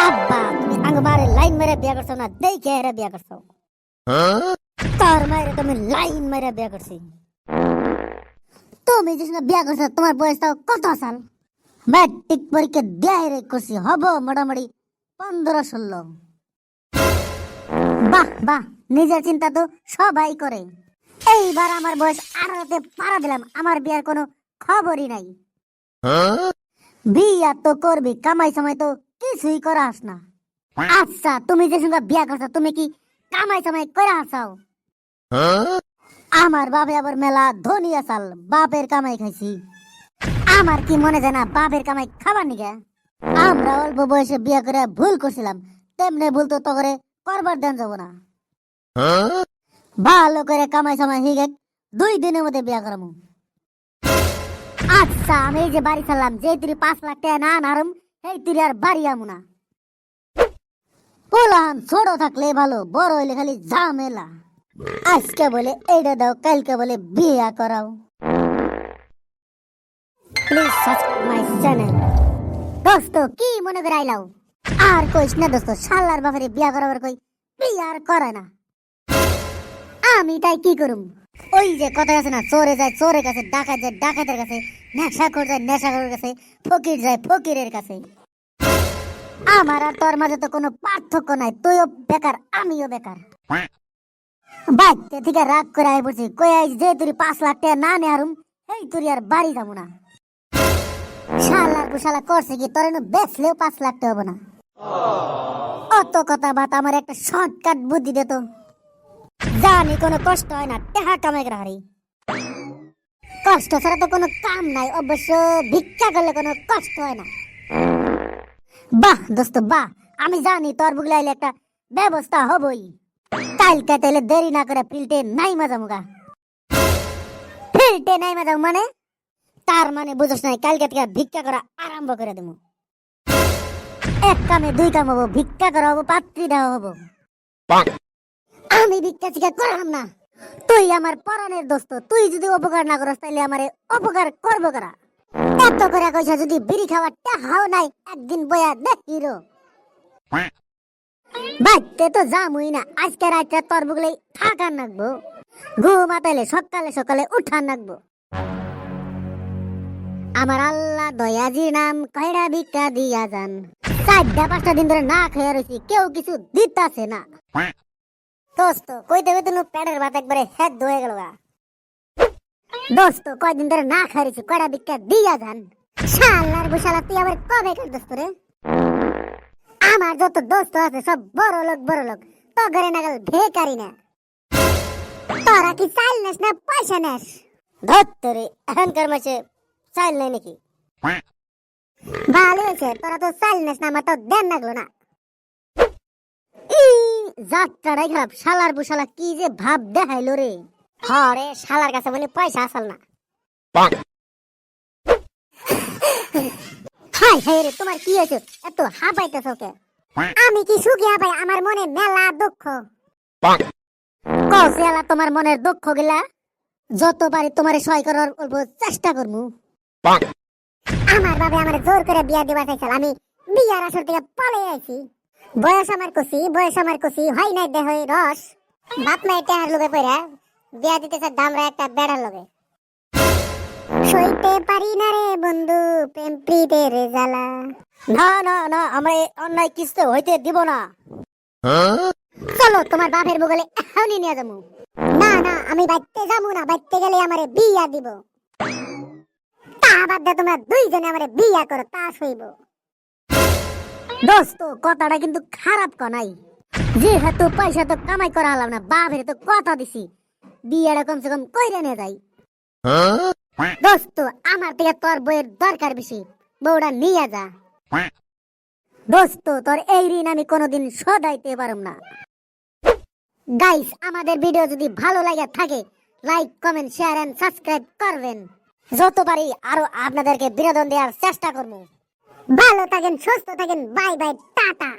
আব্বা তুমি আঙ্গমারে লাইন মেরে বিয়া করছো না দেখে এরা বিয়া করছো তোর মায়ের তুমি লাইন মেরে বিয়া করছি তুমি যে সঙ্গে বিয়া করছো তোমার বয়স তাও কত সাল ম্যাট্রিক পরীক্ষা দেয় রে করছি হব মোটামুটি 15-16 বাহ বাহ নিজের চিন্তা তো সবাই করে এইবার আমার বয়স 18-তে পাড়া দিলাম আমার বিয়ার কোনো খবরই নাই বিয়া তো করবি কামাই সময় তো কিছুই করাস না আচ্ছা তুমি যে সঙ্গে বিয়া করছো তুমি কি কামাই সময় করে আসাও আমার বাপে আবার মেলা ধনী আসাল বাপের কামাই খাইছি আমার কি মনে যায় না বাপের কামাই খাবার নিগে আমরা অল্প বয়সে বিয়া করে ভুল করছিলাম তেমনি ভুল তো করে করবার দেন যাব না ভালো করে কামাই সময় হিগে 2 দিনের মধ্যে বিয়া করামু আচ্ছা আমি এই যে বাড়ি ছাড়লাম যে তুই 5 লাখ টাকা না নারম এই তুই আর বাড়ি আমু না পোলাহান ছোট থাকলে ভালো বড় হইলে খালি ঝামেলা আজকে বলে এইটা দাও কালকে বলে বিয়া করাও প্লিজ সাবস্ক্রাইব মাই চ্যানেল দোস্ত কি মনে করে আইলাও আর কইস না দোস্ত শালার বাপরে বিয়া করাবার কই বিয়া আর করে না আমি তাই কি করুম ওই যে কথা আছে না চোরে যায় চোরের কাছে ডাকাত যায় ডাকাতের কাছে নেশাখোর যায় নেশাখোরের কাছে ফকির যায় ফকিরের কাছে আমার আর তোর মাঝে তো কোনো পার্থক্য নাই তুইও বেকার আমিও বেকার বাইতে থেকে রাগ করে আই পড়ছি কই আইস যে তুই 5 লাখ টাকা না নে আরুম এই তুই আর বাড়ি যাবো না শালার বুশালা করছে কি তোর বেচলেও 5 লাখ টাকা হবে না অত কথা বাত আমার একটা শর্টকাট বুদ্ধি দে তো জানি কোনো কষ্ট হয় না টাকা কামাই করা হারি কষ্ট ছাড়া তো কোনো কাম নাই অবশ্য ভিক্ষা করলে কোনো কষ্ট হয় না বাহ দোস্ত বাহ আমি জানি তোর বুগলে আইলে একটা ব্যবস্থা হবই কালকে তাইলে দেরি না করে ফিল্টে নাই মাজামুগা ফিল্টে নাই মাজাম মানে তার মানে বুঝছ নাই কালকে থেকে ভিক্ষা করা আরম্ভ করে দেবো এক কামে 2 কাম হবো ভিক্ষা করা হবো পাত্রী দেওয়া হবো আমি ভিক্ষা চিকা করাম না তুই আমার পরাণের দোস্ত তুই যদি উপকার না করস তাইলে আমারে উপকার করবো করা এত করে কইছা যদি বিড়ি খাওয়ার টাকাও নাই একদিন বয়া দেখ হিরো বাইতে তো যামুই না আজকে রাতে তোর বুগলে থাকার নাকবো ঘুমাতাইলে সকালে সকালে উঠান নাকবো আমার আল্লাহ দয়াজির নাম কয়টা ভিক্ষা দিয়া যান 4-5টা দিন ধরে না খেয়ে রয়েছি কেউ কিছু দিতাছে না দোস্ত কইতে কইতে পেটের ভাত একবারে হেড হয়ে গেল দোস্ত কয়দিন ধরে না খাইছি কয়টা ভিক্ষা দিয়া যান শালার বুশালা তুই আবার কবে কার দোস্ত রে আমার যত দোস্ত আছে সব বড় লোক তো ঘরে নাগাল ভেকারি না তোরা কি চাল নেস না পয়সা নেস ধত্তরে এখনকার মাসে চাল নেই নাকি ভালো হয়েছে তোরা তো চাল নেস না আমার তো দেন লাগলো না যাত্রাটাই খারাপ শালার বুশালা কি যে ভাব দেখাইলো রে হরে শালার কাছে বলে পয়সা আসল না হাই হাই রে তোমার কি হয়েছে এত হাঁপাইতেছ কে আমি কি সুখী হাঁপাই আমার মনে মেলা দুঃখ কসেলা তোমার মনের দুঃখ গিলা যত পারি তোমারে সহায় করার অল্প চেষ্টা করমু আমার বাবা আমারে জোর করে বিয়া দিবা চাইছিল আমি বিয়ার আসর থেকে পালে আইছি বয়স আমার কুসি হয় নাই দেহ রস বাপ মা টাকার লোভে পড়া বিয়া দিতেছে দামরা একটা বেড়ার লোভে সইতে পারি না রে বন্ধু প্রেম প্রীতের জ্বালা না না না আমরা অন্যায় কিস্তে হইতে দিব না চলো তোমার বাপের বগলে এখনই নিয়ে যাবো না না আমি বাইতে যাবো না বাইতে গেলে আমারে বিয়া দিব তা বাদ দে তোমরা 2 জনে আমারে বিয়া করো তা সইব দোস্ত কথাটা কিন্তু খারাপ নাই যেহেতু পয়সা তো কামাই করা হলাম না বাপের তো কথা দিছি বিয়েটা কমসে কম কইরে নিয়ে যাই দোস্ত আমার থেকে তোর বইয়ের দরকার বেশি বউটা নিয়ে যা দোস্ত তোর এই ঋণ আমি কোনোদিন শোধাইতে পারুম না গাইস আমাদের ভিডিও যদি ভালো লাগে থাকে like comment share and subscribe করবেন যত পারি আরো আপনাদেরকে বিনোদন দেওয়ার চেষ্টা করবো ভালো থাকেন সুস্থ থাকেন বাই বাই টাটা